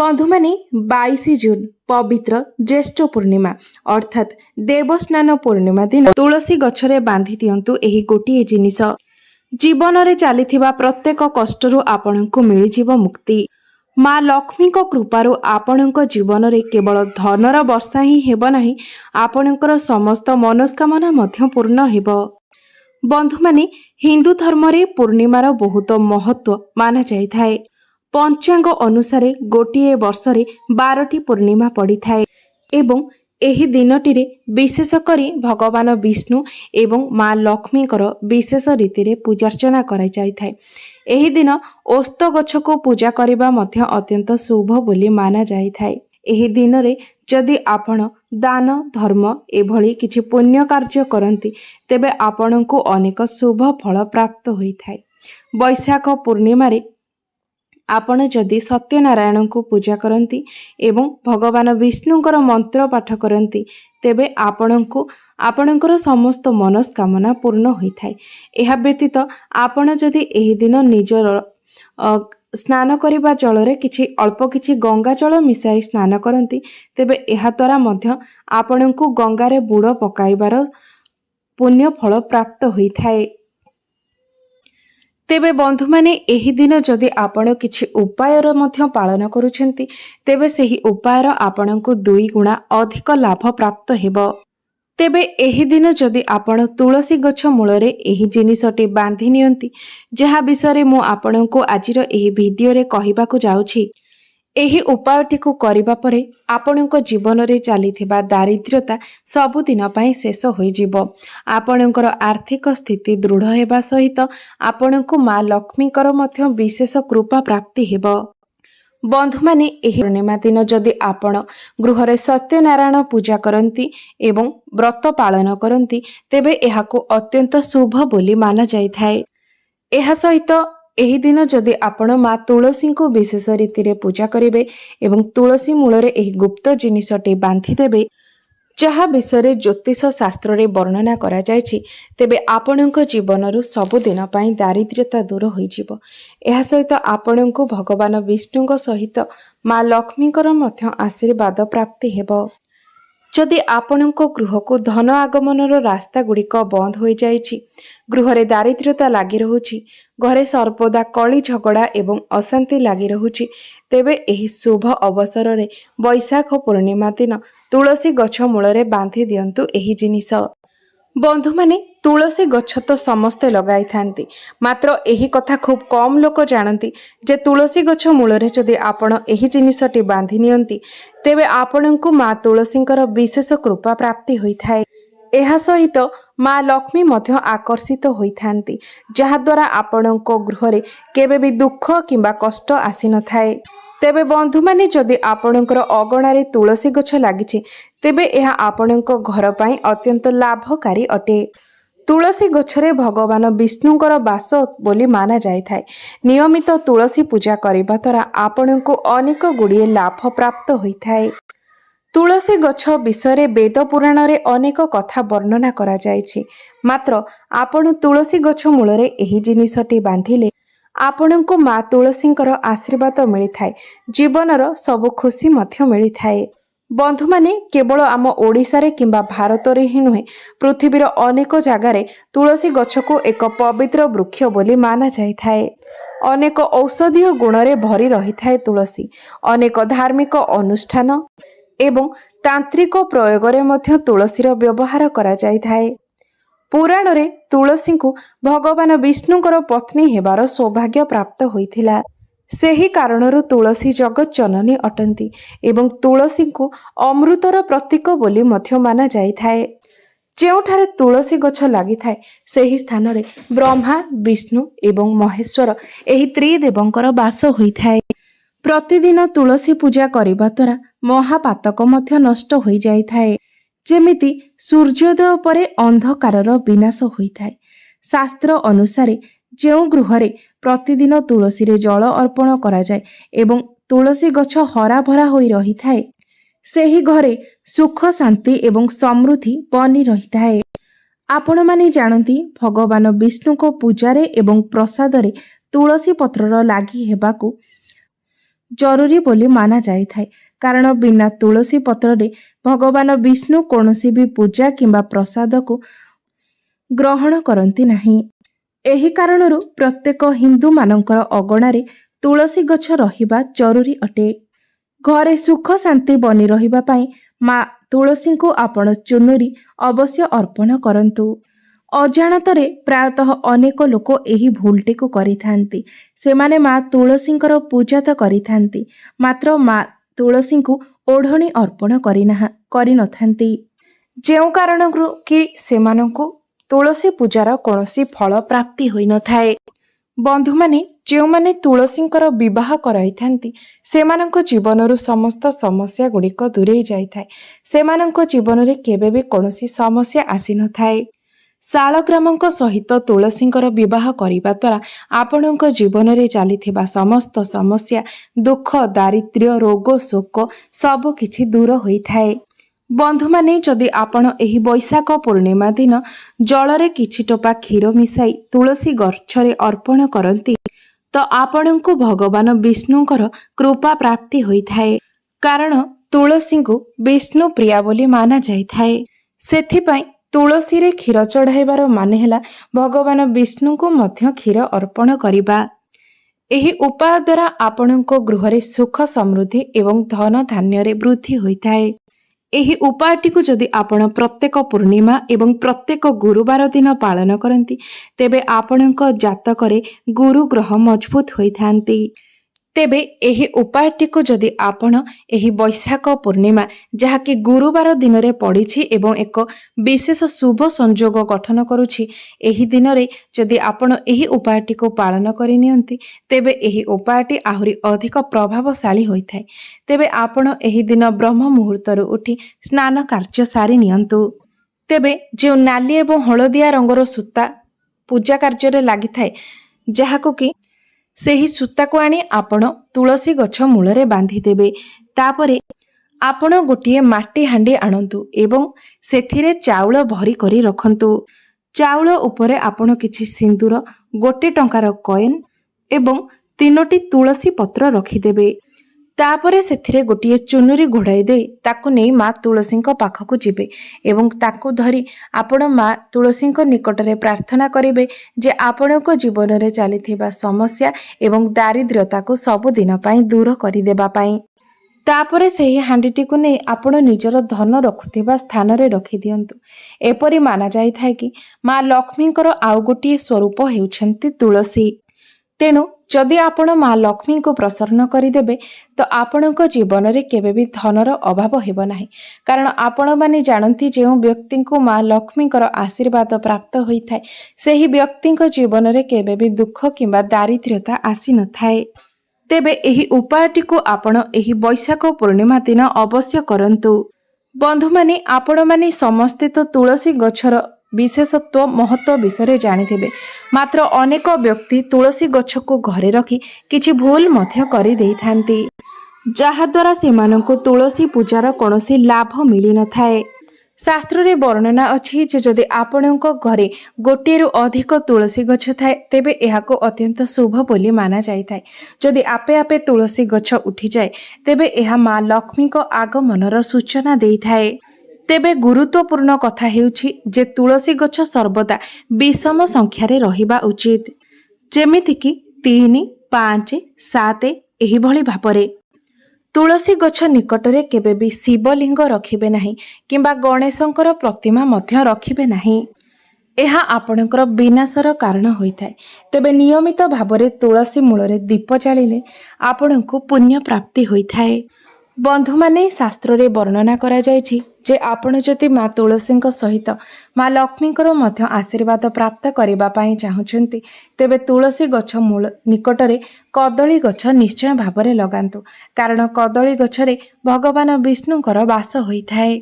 बंधुमाने 22 जून पवित्र ज्येष्ठ पूर्णिमा अर्थात देवस्नान पूर्णिमा दिन तुलसी गछरे बांधी दियंतु एही गोटिए जिनिस जीवन रे चलीथिबा प्रत्येक कष्टरू आपणको मिलिजिव मुक्ति। माँ लक्ष्मी को कृपारू आपणको जीवन रे केवल धनर वर्षा ही हेब नाही, आपणकर समस्त मनोस्कामना मध्य पूर्ण हेब। बंधुमाने हिंदू धर्म रे पूर्णिमार बहुत महत्व माना जाय थाए। पंचांग अनुसारे गोटिए वर्षरे 12टी पूर्णिमा पड़ी थाए एवं एही दिनटी रे विशेष करी भगवान विष्णु एवं माँ लक्ष्मी विशेष रीति रे पूजार्चना कराई जाय थाए। एही दिन ओस्त गछ को पूजा करिबा मध्य अत्यंत शुभ बोली माना जाय थाए। एही दिन रे जदि आपण दान धर्म एभली किछि पुण्य कार्य करंती तेबे आपणको अनेक शुभ फल प्राप्त होई थाए। वैशाख पूर्णिमा रे आपण जदि सत्यनारायण को पूजा करती एवं भगवान विष्णुଙ୍କର मंत्र पाठ करती तेबे आपणकर समस्त मनोस्कामना पूर्ण होइथाए। एहा व्यतीत आपण जदि एही दिन निजर स्नान करिबा जलरे किछि अल्प किछि गंगा जल मिसाई स्नान करती तेबे एहा द्वारा मध्य आपणको गंगारे बुड़ पकाइबार पुण्य फल प्राप्त होइथाए। तेबे बंधु माने एही दिन जदि आपण किछि उपायर मध्य पालन करूछंती तेबे सेही उपायर आपणको 2 गुणा अधिक लाभ प्राप्त हेबो। तेबे एही दिन जदि आपण तुलसी गछ मूलरे एही जिनिसटी बांधी नियंती जहा विषय मु आपणको आजिर एही भिडियो रे कहिबाकू जाउछि। एही उपायटी को करिबा परे आपणको जीवन रे चलीथिबा दारिद्र्यता सबुदिन पई शेष होई जिवो। आपणकर आर्थिक स्थिति दृढ़ हेबा सहित आपणको माँ लक्ष्मीकर मध्य विशेष कृपा प्राप्ति हेबो। बंधुमाने एही पूर्णिमा दिन जदि आपण गृहरे सत्यनारायण पूजा करती एवं व्रत पालन करती तेबे एहाको अत्यंत शुभ बोली माना जाय थाए। एहा सहित एही दिन जदि आपण माँ तुलसी को विशेष रीति रे पूजा करिवे एवं तुलसी मूलरे एही गुप्त जिनिसटी बांधी देबे जहा विषय ज्योतिष शास्त्र रे वर्णना करा जायछि तेबे आपणको जीवनरु सबुदिन पई दारिद्र्यता दूर होई जिवो। एहा सहित आपणको भगवान विष्णुଙ୍କ सहित माँ लक्ष्मीकर मध्य आशीर्वाद प्राप्ति हेबो। जदि आपणको गृह को धन आगमनर रास्ता गुड़िक बंद हो जाइछि, गृहरे दारिद्र्यता लगी रहुछि, घरे सर्वदा कली झगड़ा एवं अशांति लगी रहुछि तेबे एही शुभ अवसर रे वैशाख पूर्णिमा दिन तुलसी गछ मूलरे बांधी दियंतु एही जिनिस। बंधु माने तुलसी गछ तो समस्ते लगाई थांती, मात्र एही कथा खूब कम लोक जानती जे तुलसी गछ मूलरे जदि आपण एही जिनिसटी बांधी नियंती तेबे आपणको माँ तुलसींकर विशेष कृपा प्राप्ति होइथाए। एहा सहित माँ लक्ष्मी मध्य आकर्षित होइथांती जहा द्वारा आपणको गृहरे केबे भी दुख किंबा कष्ट आसी न थाए। तेबे बंधु माने जदि आपणकर अगणारे तुलसी गछ लागिछि तेबे एहा आपणको घर पई अत्यंत लाभकारी अटे। तुलसी गछरे भगवान विष्णुଙ୍କର बास बोली माना जाय थाए। नियमित तुलसी पूजा करिबा द्वारा आपणको अनेक गुड़िए लाभ प्राप्त होइथाए। तुलसी गछ विषय वेद पुराण रे अनेक कथा वर्णना करा जायछि, मात्र आपण तुलसी गछ मूलरे एही जिनिसटी बांधिले आपणको माँ तुलसींकर आशीर्वाद मिलिथाए, जीवनर सब खुशी मध्य मिलिथाए। बंधु माने केवल आम ओडिशा रे किंबा भारत रे ही नुहे, पृथ्वीर अनेक जगार तुलसी गछ को एक पवित्र वृक्ष बोली माना जाय थाए। अनेक औषधीय गुण रे भरी रही थाए तुलसी। अनेक धार्मिक अनुष्ठान एवं तांत्रिक प्रयोग रे मध्य तुलसीर व्यवहार करा जाय थाए। पुराण रे तुलसी को भगवान विष्णुଙ୍କର पत्नी हेबार सौभाग्य प्राप्त होइथिला। सेही कारणरू तुलसी जगत जननी अटंती एवं तुलसी को अमृतर प्रतीक बोली मध्य माना जाय थाए। जेउठारे तुलसी गछ लागि थाए सेही स्थान रे ब्रह्मा विष्णु एवं महेश्वर एही त्रिदेवंकर वास होइथाए। प्रतिदिन तुलसी पूजा करिबा द्वारा महापातक मध्य नष्ट होई जाय थाए, जेमिति सूर्योदय परे अंधकारर विनाश होइथाए। शास्त्र अनुसारे जेउ गृहरे प्रतिदिन तुलसी रे जल अर्पण करा जाय एवं तुलसी गछ हरा भरा होई रही थाए सेही घरे सुख शांति एवं समृद्धि बनी रही थाए। आपण माने जानती भगवान विष्णु को पूजारे एवं प्रसाद रे तुलसी पत्रर लागि हेबाकू ଜରୁରୀ ବୋଲି ମାନା ଯାଇଥାଏ। କାରଣ ବିନା ତୁଳସୀ ପତ୍ରରେ ଭଗବାନ ବିଷ୍ଣୁ କୌଣସି ବି ପୂଜା କିମ୍ବା ପ୍ରସାଦକୁ ଗ୍ରହଣ କରନ୍ତି ନାହିଁ। ଏହି କାରଣରୁ ପ୍ରତ୍ୟେକ ହିନ୍ଦୁମାନଙ୍କର ଅଗଣାରେ ତୁଳସୀ ଗଛ ରହିବା ଜରୁରୀ ଅଟେ। ଘରେ ସୁଖ ଶାନ୍ତି ବନି ରହିବା ପାଇଁ ମା ତୁଳସୀଙ୍କୁ ଆପଣ ଚୁନୁରି ଅବଶ୍ୟ ଅର୍ପଣ କରନ୍ତୁ। ଅଜାଣତରେ ପ୍ରାୟତଃ ଅନେକ ଲୋକ ଏହି ଭୁଲଟିକୁ କରିଥାନ୍ତି। ସେମାନେ ମା ତୁଳସୀଙ୍କର ପୂଜା ତ କରିଥାନ୍ତି, ମାତ୍ର ମା ତୁଳସୀଙ୍କୁ ଓଢ଼ଣୀ ଅର୍ପଣ କରିନଥାନ୍ତି, ଯେଉଁ କାରଣରୁ କି ସେମାନଙ୍କୁ ତୁଳସୀ ପୂଜାର କୌଣସି ଫଳ ପ୍ରାପ୍ତି ହୋଇନଥାଏ। ବନ୍ଧୁମାନେ, ଯେଉଁମାନେ ତୁଳସୀଙ୍କର ବିବାହ କରାଇଥାନ୍ତି ସେମାନଙ୍କ ଜୀବନରୁ ସମସ୍ତ ସମସ୍ୟା ଗୁଡ଼ିକ ଦୂରେଇ ଯାଇଥାଏ। ସେମାନଙ୍କ ଜୀବନରେ କେବେ ବି କୌଣସି ସମସ୍ୟା ଆସିନଥାଏ। ଶାଳଗ୍ରାମଙ୍କ ସହିତ ତୁଳସୀଙ୍କର ବିବାହ କରିବା ଦ୍ୱାରା ଆପଣଙ୍କ ଜୀବନରେ ଚାଲିଥିବା ସମସ୍ତ ସମସ୍ୟା, ଦୁଃଖ, ଦାରିଦ୍ର୍ୟ, ରୋଗ, ଶୋକ ସବୁ କିଛି ଦୂର ହୋଇଥାଏ। ବନ୍ଧୁମାନେ, ଯଦି ଆପଣ ଏହି ବୈଶାଖ ପୂର୍ଣ୍ଣିମା ଦିନ ଜଳରେ କିଛି ଟୋପା କ୍ଷୀର ମିଶାଇ ତୁଳସୀ ଗଛରେ ଅର୍ପଣ କରନ୍ତି ତ ଆପଣଙ୍କୁ ଭଗବାନ ବିଷ୍ଣୁଙ୍କର କୃପା ପ୍ରାପ୍ତି ହୋଇଥାଏ। କାରଣ ତୁଳସୀଙ୍କୁ ବିଷ୍ଣୁ ପ୍ରିୟା ବୋଲି ମାନା ଯାଇଥାଏ। ସେଥିପାଇଁ ତୁଳସୀରେ କ୍ଷୀର ଚଢ଼ାଇବାର ମାନେ ହେଲା ଭଗବାନ ବିଷ୍ଣୁଙ୍କୁ ମଧ୍ୟ କ୍ଷୀର ଅର୍ପଣ କରିବା। ଏହି ଉପାୟ ଦ୍ୱାରା ଆପଣଙ୍କ ଗୃହରେ ସୁଖ ସମୃଦ୍ଧି ଏବଂ ଧନ ଧାନ୍ୟରେ ବୃଦ୍ଧି ହୋଇଥାଏ। ଏହି ଉପାୟଟିକୁ ଯଦି ଆପଣ ପ୍ରତ୍ୟେକ ପୂର୍ଣ୍ଣିମା ଏବଂ ପ୍ରତ୍ୟେକ ଗୁରୁବାର ଦିନ ପାଳନ କରନ୍ତି ତେବେ ଆପଣଙ୍କ ଜାତକରେ ଗୁରୁ ଗ୍ରହ ମଜବୁତ ହୋଇଥାନ୍ତି। ତେବେ ଏହି ଉପାୟଟିକୁ ଯଦି ଆପଣ ଏହି ବୈଶାଖ ପୂର୍ଣ୍ଣିମା, ଯାହାକି ଗୁରୁବାର ଦିନରେ ପଡ଼ିଛି ଏବଂ ଏକ ବିଶେଷ ଶୁଭ ସଂଯୋଗ ଗଠନ କରୁଛି, ଏହି ଦିନରେ ଯଦି ଆପଣ ଏହି ଉପାୟଟିକୁ ପାଳନ କରିନିଅନ୍ତି ତେବେ ଏହି ଉପାୟଟି ଆହୁରି ଅଧିକ ପ୍ରଭାବଶାଳୀ ହୋଇଥାଏ। ତେବେ ଆପଣ ଏହି ଦିନ ବ୍ରହ୍ମ ମୁହୂର୍ତ୍ତରୁ ଉଠି ସ୍ନାନ କାର୍ଯ୍ୟ ସାରି ନିଅନ୍ତୁ। ତେବେ ଯେଉଁ ନାଲି ଏବଂ ହଳଦିଆ ରଙ୍ଗର ସୂତା ପୂଜା କାର୍ଯ୍ୟରେ ଲାଗିଥାଏ, ଯାହାକୁ କି ସେହି ସୂତାକୁ ଆଣି ଆପଣ ତୁଳସୀ ଗଛ ମୂଳରେ ବାନ୍ଧିଦେବେ। ତାପରେ ଆପଣ ଗୋଟିଏ ମାଟି ହାଣ୍ଡି ଆଣନ୍ତୁ ଏବଂ ସେଥିରେ ଚାଉଳ ଭରି କରି ରଖନ୍ତୁ। ଚାଉଳ ଉପରେ ଆପଣ କିଛି ସିନ୍ଦୁର, 1 ଟଙ୍କାର କଏନ୍ ଏବଂ 3ଟି ତୁଳସୀ ପତ୍ର ରଖିଦେବେ। ତାପରେ ସେଥିରେ ଗୋଟିଏ ଚୁନୁରି ଘୋଡ଼ାଇ ଦେଇ ତାକୁ ନେଇ ମା ତୁଳସୀଙ୍କ ପାଖକୁ ଯିବେ ଏବଂ ତାକୁ ଧରି ଆପଣ ମା ତୁଳସୀଙ୍କ ନିକଟରେ ପ୍ରାର୍ଥନା କରିବେ ଯେ ଆପଣଙ୍କ ଜୀବନରେ ଚାଲିଥିବା ସମସ୍ୟା ଏବଂ ଦାରିଦ୍ର୍ୟତାକୁ ସବୁଦିନ ପାଇଁ ଦୂର କରିଦେବା ପାଇଁ। ତାପରେ ସେହି ହାଣ୍ଡିଟିକୁ ନେଇ ଆପଣ ନିଜର ଧନ ରଖୁଥିବା ସ୍ଥାନରେ ରଖିଦିଅନ୍ତୁ। ଏପରି ମାନା ଯାଇଥାଏ କି ମା ଲକ୍ଷ୍ମୀଙ୍କର ଆଉ ଗୋଟିଏ ସ୍ୱରୂପ ହେଉଛନ୍ତି ତୁଳସୀ। ତେଣୁ ଯଦି ଆପଣ ମା ଲକ୍ଷ୍ମୀଙ୍କୁ ପ୍ରସନ୍ନ କରିଦେବେ ତ ଆପଣଙ୍କ ଜୀବନରେ କେବେ ବି ଧନର ଅଭାବ ହେବ ନାହିଁ। କାରଣ ଆପଣମାନେ ଜାଣନ୍ତି, ଯେଉଁ ବ୍ୟକ୍ତିଙ୍କୁ ମା ଲକ୍ଷ୍ମୀଙ୍କର ଆଶୀର୍ବାଦ ପ୍ରାପ୍ତ ହୋଇଥାଏ ସେହି ବ୍ୟକ୍ତିଙ୍କ ଜୀବନରେ କେବେ ବି ଦୁଃଖ କିମ୍ବା ଦାରିଦ୍ର୍ୟତା ଆସିନଥାଏ। ତେବେ ଏହି ଉପାୟଟିକୁ ଆପଣ ଏହି ବୈଶାଖ ପୂର୍ଣ୍ଣିମା ଦିନ ଅବଶ୍ୟ କରନ୍ତୁ। ବନ୍ଧୁମାନେ, ଆପଣମାନେ ସମସ୍ତେ ତ ତୁଳସୀ ଗଛର ବିଶେଷତ୍ୱ ମହତ୍ୱ ବିଷୟରେ ଜାଣିଥିବେ, ମାତ୍ର ଅନେକ ବ୍ୟକ୍ତି ତୁଳସୀ ଗଛକୁ ଘରେ ରଖି କିଛି ଭୁଲ ମଧ୍ୟ କରିଦେଇଥାନ୍ତି, ଯାହାଦ୍ୱାରା ସେମାନଙ୍କୁ ତୁଳସୀ ପୂଜାର କୌଣସି ଲାଭ ମିଳିନଥାଏ। ଶାସ୍ତ୍ରରେ ବର୍ଣ୍ଣନା ଅଛି ଯେ ଯଦି ଆପଣଙ୍କ ଘରେ ଗୋଟିଏରୁ ଅଧିକ ତୁଳସୀ ଗଛ ଥାଏ ତେବେ ଏହାକୁ ଅତ୍ୟନ୍ତ ଶୁଭ ବୋଲି ମାନା ଯାଇଥାଏ। ଯଦି ଆପେ ଆପେ ତୁଳସୀ ଗଛ ଉଠିଯାଏ ତେବେ ଏହା ମା ଲକ୍ଷ୍ମୀଙ୍କ ଆଗମନର ସୂଚନା ଦେଇଥାଏ। ତେବେ ଗୁରୁତ୍ୱପୂର୍ଣ୍ଣ କଥା ହେଉଛି ଯେ ତୁଳସୀ ଗଛ ସର୍ବଦା ବିଷମ ସଂଖ୍ୟାରେ ରହିବା ଉଚିତ, ଯେମିତିକି 3, 5, 7 ଏହିଭଳି ଭାବରେ। ତୁଳସୀ ଗଛ ନିକଟରେ କେବେ ବି ଶିବଲିଙ୍ଗ ରଖିବେ ନାହିଁ କିମ୍ବା ଗଣେଶଙ୍କର ପ୍ରତିମା ମଧ୍ୟ ରଖିବେ ନାହିଁ। ଏହା ଆପଣଙ୍କର ବିନାଶର କାରଣ ହୋଇଥାଏ। ତେବେ ନିୟମିତ ଭାବରେ ତୁଳସୀ ମୂଳରେ ଦୀପ ଜାଳିଲେ ଆପଣଙ୍କୁ ପୁଣ୍ୟ ପ୍ରାପ୍ତି ହୋଇଥାଏ। ବନ୍ଧୁମାନେ, ଶାସ୍ତ୍ରରେ ବର୍ଣ୍ଣନା କରାଯାଇଛି ଯେ ଆପଣ ଯଦି ମା ତୁଳସୀଙ୍କ ସହିତ ମା ଲକ୍ଷ୍ମୀଙ୍କର ମଧ୍ୟ ଆଶୀର୍ବାଦ ପ୍ରାପ୍ତ କରିବା ପାଇଁ ଚାହୁଁଛନ୍ତି ତେବେ ତୁଳସୀ ଗଛ ମୂଳ ନିକଟରେ କଦଳୀ ଗଛ ନିଶ୍ଚୟ ଭାବରେ ଲଗାନ୍ତୁ। କାରଣ କଦଳୀ ଗଛରେ ଭଗବାନ ବିଷ୍ଣୁଙ୍କର ବାସ ହୋଇଥାଏ।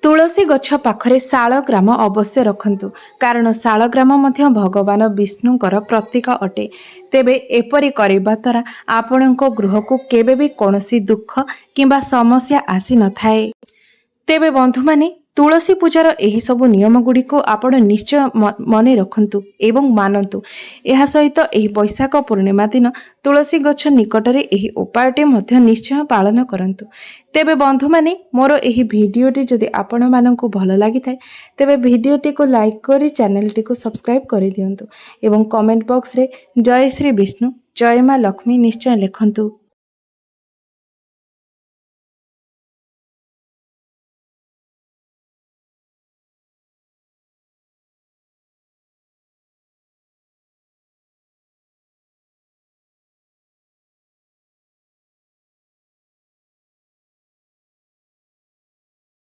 ତୁଳସୀ ଗଛ ପାଖରେ ଶାଳଗ୍ରାମ ଅବଶ୍ୟ ରଖନ୍ତୁ, କାରଣ ଶାଳଗ୍ରାମ ମଧ୍ୟ ଭଗବାନ ବିଷ୍ଣୁଙ୍କର ପ୍ରତୀକ ଅଟେ। ତେବେ ଏପରି କରିବା ଦ୍ୱାରା ଆପଣଙ୍କ ଗୃହକୁ କେବେ ବି କୌଣସି ଦୁଃଖ କିମ୍ବା ସମସ୍ୟା ଆସିନଥାଏ। ତେବେ ବନ୍ଧୁମାନେ, तुलसी पूजार एही सबु नियम गुड़िको आपण निश्चय मने रखंतु एवं मानंतु। एहा सहित एही वैशाख पूर्णिमा दिन तुलसी गछ निकटरे एही उपायटे मध्य निश्चय पालन करंतु। तेबे बंधु माने मोर एही भिडियोटी जदि आपण माननकु भल लागिथाय तेबे भिडियोटी को लाइक करी चैनलटी को सब्सक्राइब करि दियंतु एवं कमेंट बॉक्स रे जय श्री विष्णु जय मां लक्ष्मी निश्चय लिखंतु।